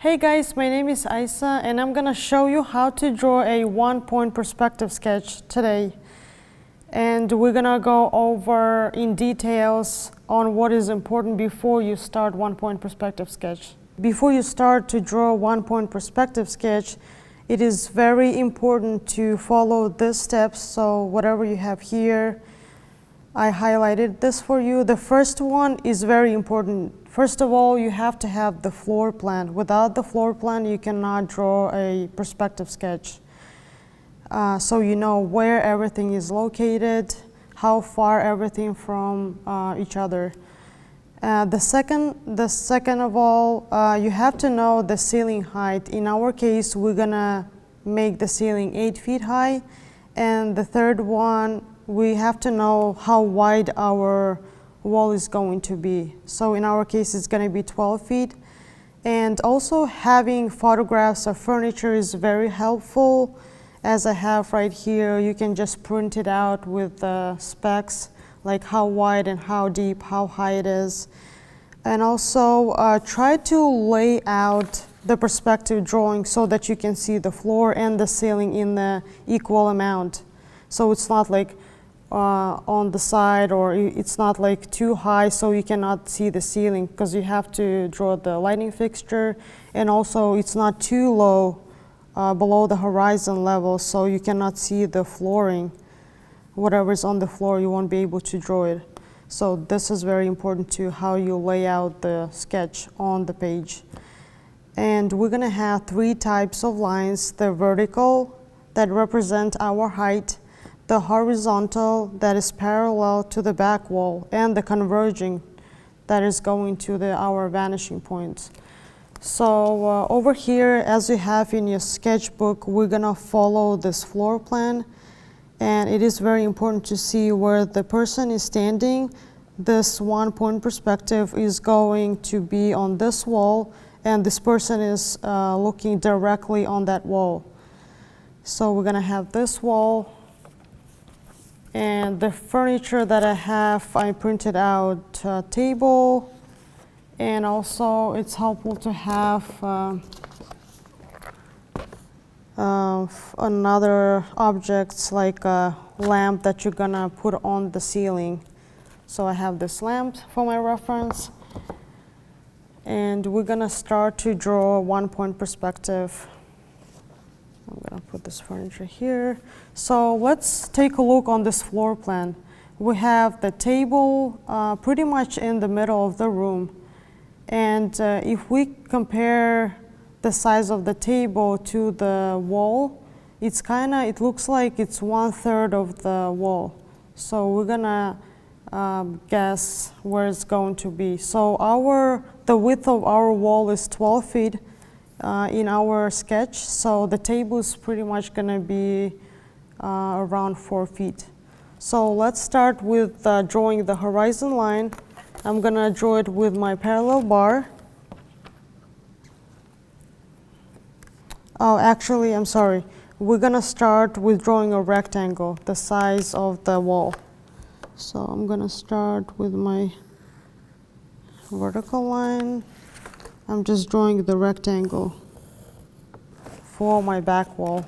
Hey guys, my name is Isa and I'm gonna show you how to draw a one-point perspective sketch today. And we're gonna go over in details on what is important before you start one-point perspective sketch. Before you start to draw a one-point perspective sketch, it is very important to follow these steps. So whatever you have here, I highlighted this for you. The first one is very important. First of all, you have to have the floor plan. Without the floor plan, you cannot draw a perspective sketch. So you know where everything is located, how far everything from each other. The second of all, you have to know the ceiling height. In our case, we're gonna make the ceiling 8 feet high. And the third one, we have to know how wide our wall is going to be. So in our case, it's gonna be 12 feet. And also having photographs of furniture is very helpful. As I have right here, you can just print it out with the specs, like how wide and how deep, how high it is. And also try to lay out the perspective drawing so that you can see the floor and the ceiling in the equal amount. So it's not like on the side, or it's not like too high so you cannot see the ceiling, because you have to draw the lighting fixture, and also it's not too low below the horizon level so you cannot see the flooring. Whatever's on the floor, you won't be able to draw it. So this is very important to how you lay out the sketch on the page. And we're gonna have 3 types of lines: the vertical that represent our height, the horizontal that is parallel to the back wall, and the converging that is going to our vanishing points. So over here, as you have in your sketchbook, we're gonna follow this floor plan, and it is very important to see where the person is standing. This one-point perspective is going to be on this wall, and this person is looking directly on that wall. So we're gonna have this wall. And the furniture that I have, I printed out a table, and also it's helpful to have another objects like a lamp that you're gonna put on the ceiling. So I have this lamp for my reference, and we're gonna start to draw a one-point perspective. I'm gonna put this furniture here. So let's take a look on this floor plan. We have the table pretty much in the middle of the room. And if we compare the size of the table to the wall, it looks like it's 1/3 of the wall. So we're gonna guess where it's going to be. So the width of our wall is 12 feet. In our sketch, so the table is pretty much going to be around 4 feet. So let's start with drawing the horizon line. I'm going to draw it with my parallel bar. Oh, actually, I'm sorry. We're going to start with drawing a rectangle, the size of the wall. So I'm going to start with my vertical line. I'm just drawing the rectangle for my back wall.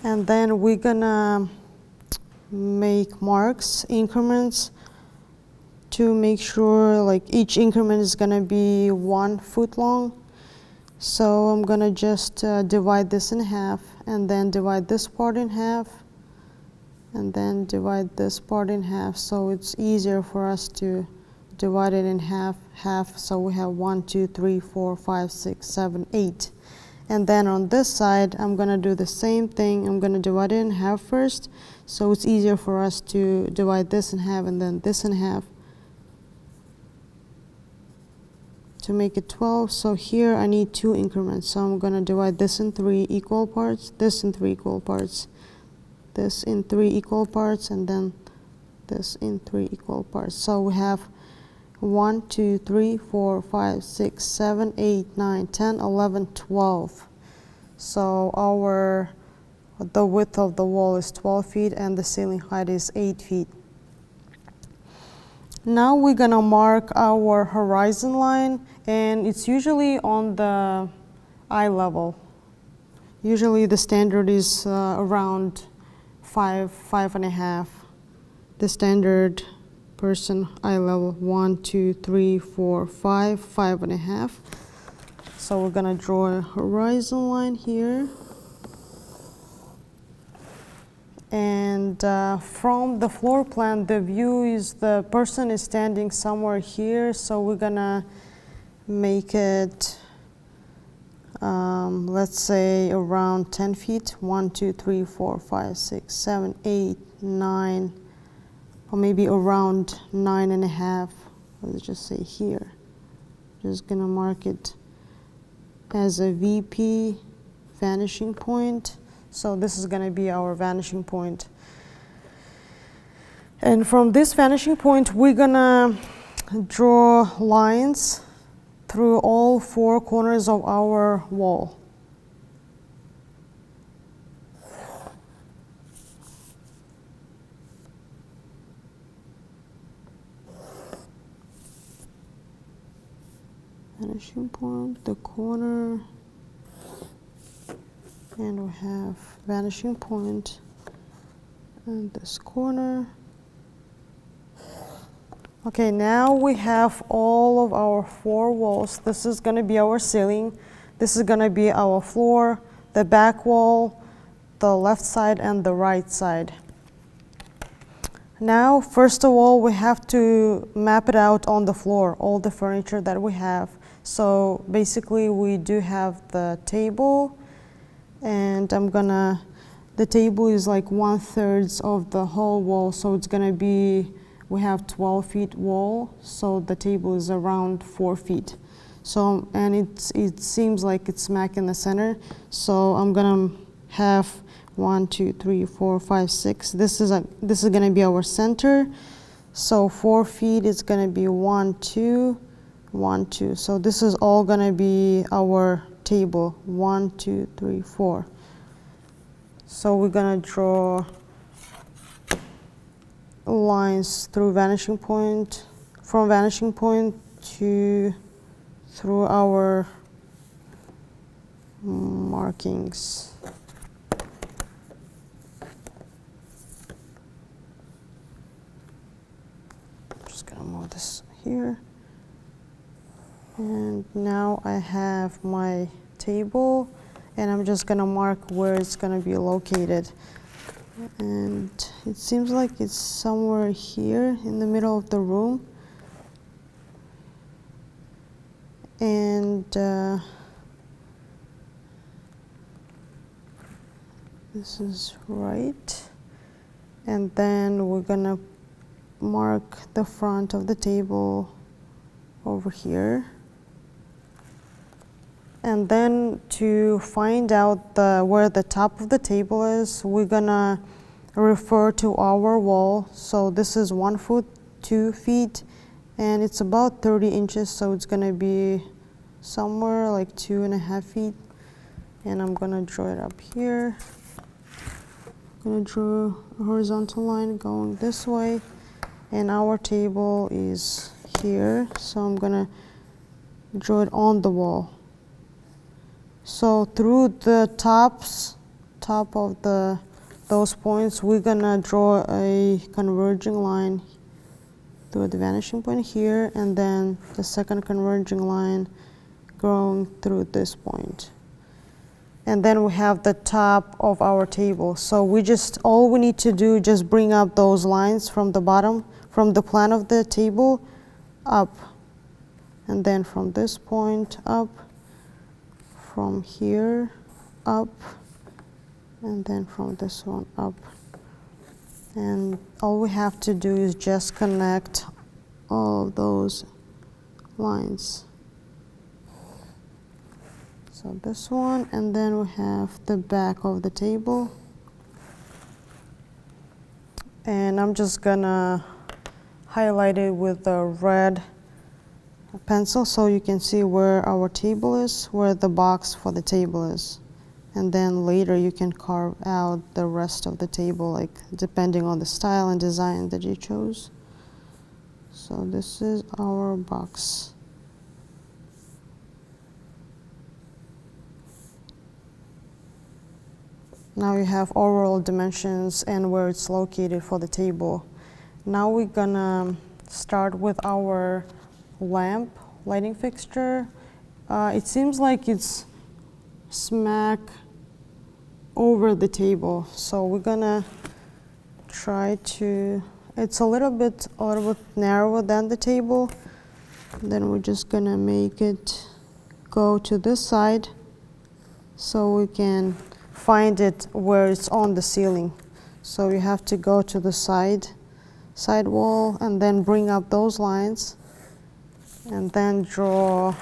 And then we're gonna make marks, increments, to make sure like each increment is gonna be 1 foot long. So I'm gonna just divide this in half, and then divide this part in half, and then divide this part in half. So it's easier for us to divide it in half. So we have 1, 2, 3, 4, 5, 6, 7, 8. And then on this side, I'm gonna do the same thing. I'm gonna divide it in half first. So it's easier for us to divide this in half and then this in half, to make it 12. So here I need 2 increments. So I'm gonna divide this in 3 equal parts, this in 3 equal parts, this in 3 equal parts, and then this in 3 equal parts. So we have 1, 2, 3, 4, 5, 6, 7, 8, 9, 10, 11, 12. So the width of the wall is 12 feet and the ceiling height is 8 feet. Now we're gonna mark our horizon line, and it's usually on the eye level. Usually the standard is around 5.5. The standard person eye level 1, 2, 3, 4, 5, 5.5. So we're gonna draw a horizon line here. And from the floor plan, the view is the person is standing somewhere here, so we're gonna make it, let's say, around 10 feet. 1, 2, 3, 4, 5, 6, 7, 8, 9, or maybe around 9.5. Let's just say here. Just gonna mark it as a VP vanishing point. So this is going to be our vanishing point. And from this vanishing point, we're going to draw lines through all 4 corners of our wall. Vanishing point, the corner. And we have vanishing point and this corner. Okay, now we have all of our 4 walls. This is going to be our ceiling. This is going to be our floor, the back wall, the left side, and the right side. Now, first of all, we have to map it out on the floor, all the furniture that we have. So basically, we do have the table. And the table is like 1/3 of the whole wall, so it's gonna be, we have 12 feet wall, so the table is around 4 feet. So, and it seems like it's smack in the center, so I'm gonna have 1, 2, 3, 4, 5, 6. This is gonna be our center, so 4 feet is gonna be 1, 2, 1, 2. So this is all gonna be our table, 1, 2, 3, 4. So we're gonna draw lines through vanishing point, from vanishing point through our markings. Just gonna move this here. And now I have my table, and I'm just gonna mark where it's gonna be located. And it seems like it's somewhere here in the middle of the room. And this is right. And then we're gonna mark the front of the table over here. And then to find out where the top of the table is, we're gonna refer to our wall. So this is 1 foot, 2 feet, and it's about 30 inches, so it's gonna be somewhere like 2.5 feet. And I'm gonna draw it up here. I'm gonna draw a horizontal line going this way, and our table is here, so I'm gonna draw it on the wall. So through the top of those points, we're gonna draw a converging line through the vanishing point here, and then the second converging line going through this point. And then we have the top of our table. So all we need to do, just bring up those lines from the bottom, from the plan of the table up, and then from this point up, from here up, and then from this one up. And all we have to do is just connect all of those lines. So this one, and then we have the back of the table. And I'm just gonna highlight it with the red pencil so you can see where our table is, where the box for the table is. And then later you can carve out the rest of the table, like depending on the style and design that you chose. So this is our box. Now you have overall dimensions and where it's located for the table. Now we're gonna start with our lamp lighting fixture. It seems like it's smack over the table, so we're gonna try to, it's a little bit narrower than the table. Then we're just gonna make it go to this side so we can find it where it's on the ceiling. So you have to go to the side wall and then bring up those lines and then draw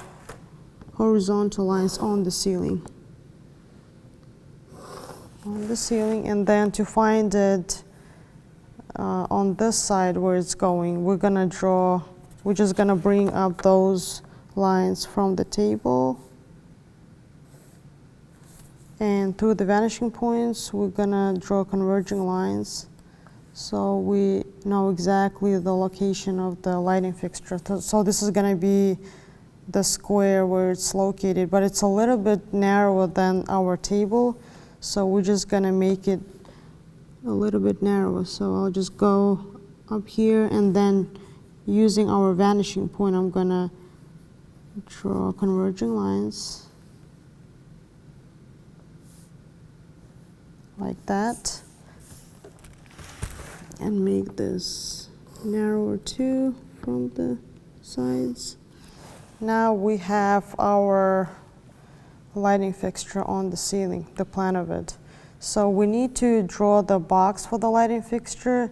horizontal lines on the ceiling. And then to find it on this side where it's going, we're just gonna bring up those lines from the table, and through the vanishing points we're gonna draw converging lines so we know exactly the location of the lighting fixture. So this is gonna be the square where it's located, but it's a little bit narrower than our table, so we're just gonna make it a little bit narrower. So I'll just go up here, and then using our vanishing point, I'm gonna draw converging lines like that, and make this narrower too from the sides. Now we have our lighting fixture on the ceiling, the plan of it. So we need to draw the box for the lighting fixture,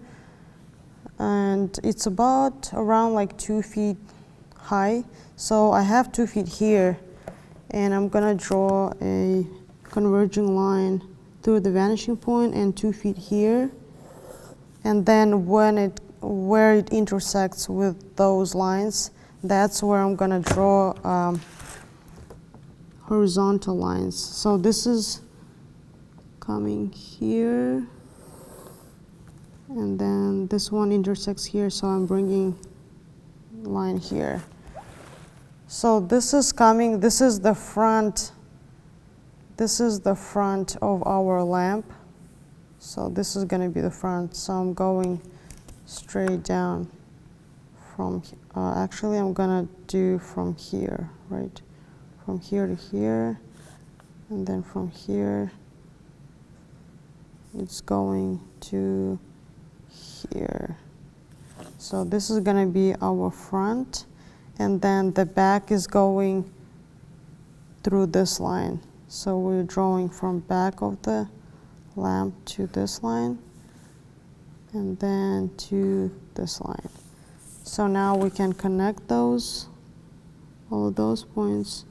and it's about around like 2 feet high. So I have 2 feet here, and I'm gonna draw a converging line through the vanishing point and 2 feet here. And then where it intersects with those lines, that's where I'm gonna draw horizontal lines. So this is coming here, and then this one intersects here, so I'm bringing line here. So this is coming, this is the front of our lamp. So this is going to be the front, so I'm going straight down from, actually I'm going to do from here, right? From here to here, and then from here it's going to here. So this is going to be our front, and then the back is going through this line. So we're drawing from back of the lamp to this line, and then to this line. So now we can connect those, all of those points,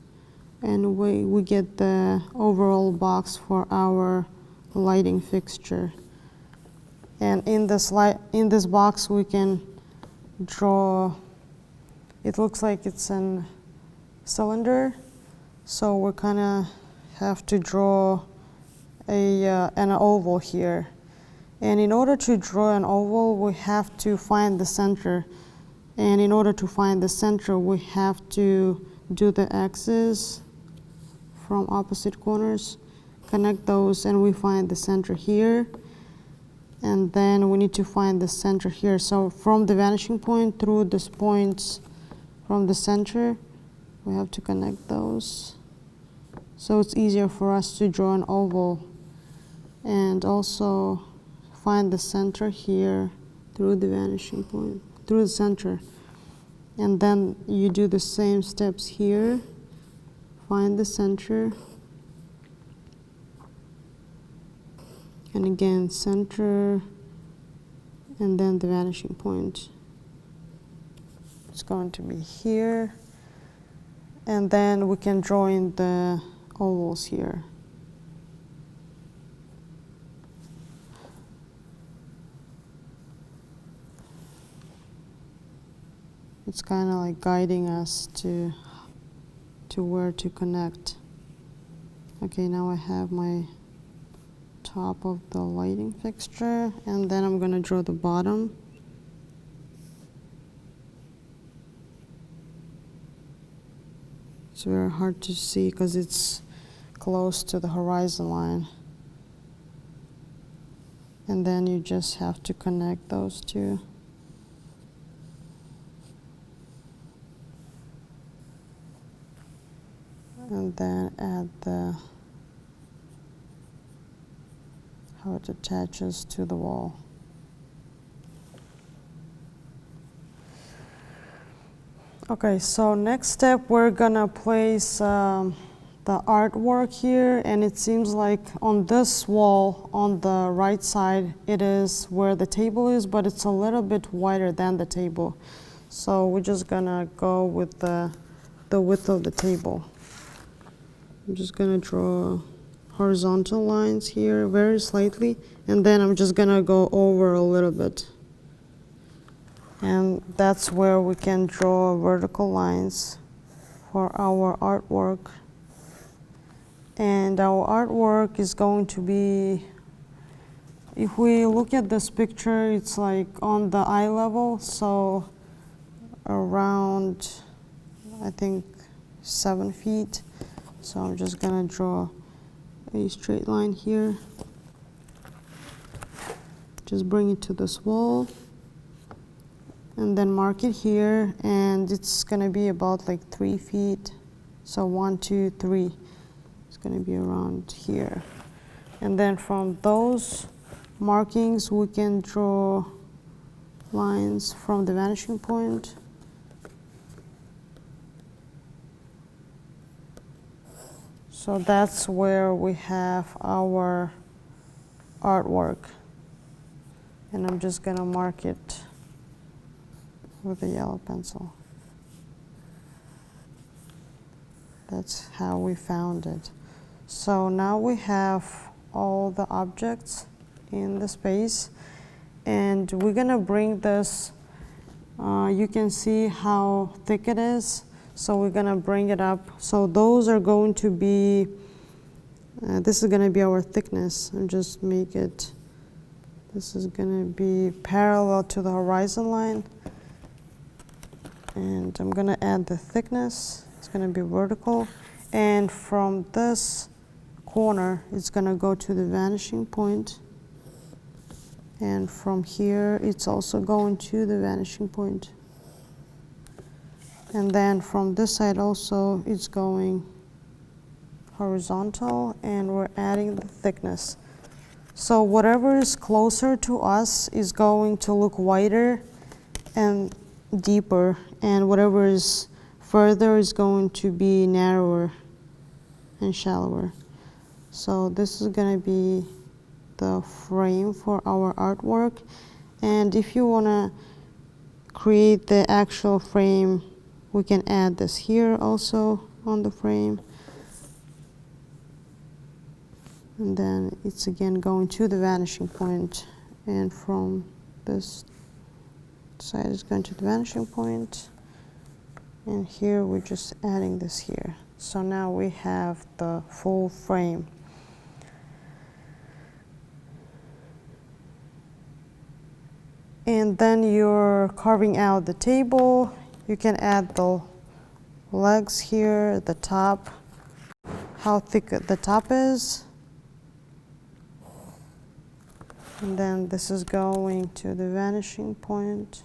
and we get the overall box for our lighting fixture. And in this box we can draw, it looks like it's a cylinder, so we kind of have to draw an oval here. And in order to draw an oval, we have to find the center. And in order to find the center, we have to do the X's from opposite corners, connect those, and we find the center here. And then we need to find the center here. So from the vanishing point through these points from the center, we have to connect those. So it's easier for us to draw an oval, and also find the center here through the vanishing point, through the center. And then you do the same steps here, find the center, and again center, and then the vanishing point. It's going to be here, and then we can draw in the ovals here. it's kind of like guiding us to where to connect. Okay, now I have my top of the lighting fixture, and then I'm going to draw the bottom. It's very hard to see because it's close to the horizon line. And then you just have to connect those two. And then add how it attaches to the wall. Okay, so next step, we're gonna place the artwork here, and it seems like on this wall on the right side it is where the table is, but it's a little bit wider than the table. So we're just gonna go with the width of the table. I'm just gonna draw horizontal lines here very slightly, and then I'm just gonna go over a little bit. And that's where we can draw vertical lines for our artwork. And our artwork is going to be, if we look at this picture, it's like on the eye level, so around, I think, 7 feet. So I'm just gonna draw a straight line here. Just bring it to this wall. And then mark it here, and it's gonna be about like 3 feet. So 1, 2, 3. It's gonna be around here. And then from those markings, we can draw lines from the vanishing point. So that's where we have our artwork. And I'm just gonna mark it with a yellow pencil. That's how we found it. So now we have all the objects in the space, and we're gonna bring this, you can see how thick it is, so we're gonna bring it up. So those are going to be, this is gonna be our thickness, and just make it, this is gonna be parallel to the horizon line. And I'm gonna add the thickness. It's gonna be vertical, and from this corner it's gonna go to the vanishing point, and from here it's also going to the vanishing point, and then from this side also it's going horizontal, and we're adding the thickness. So whatever is closer to us is going to look wider and deeper, and whatever is further is going to be narrower and shallower. So this is going to be the frame for our artwork, and if you want to create the actual frame, we can add this here also on the frame, and then it's again going to the vanishing point, and from this side is going to the vanishing point, and here we're just adding this here. So now we have the full frame. And then you're carving out the table. You can add the legs here, the top, how thick the top is. And then this is going to the vanishing point.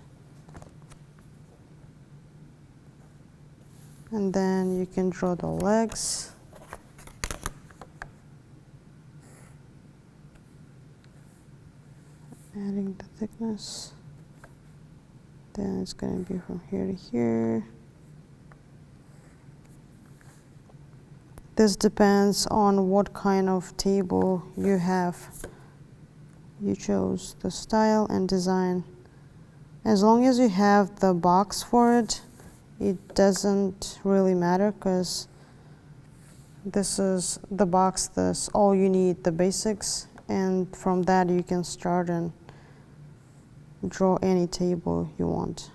And then you can draw the legs. Adding the thickness. Then it's going to be from here to here. This depends on what kind of table you have. You chose the style and design. As long as you have the box for it, it doesn't really matter, because this is the box, this all you need, the basics, and from that you can start and draw any table you want.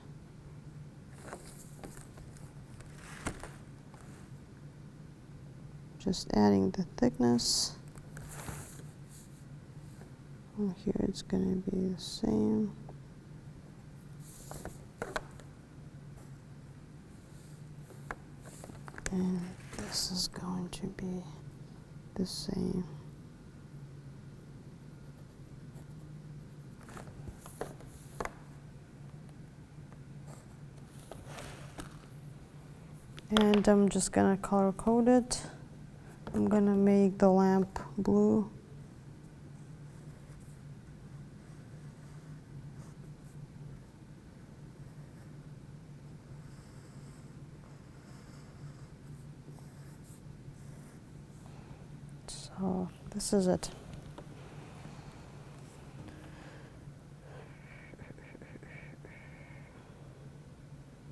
just adding the thickness. And here it's going to be the same. And this is going to be the same. And I'm just gonna color code it. I'm gonna make the lamp blue. So this is it.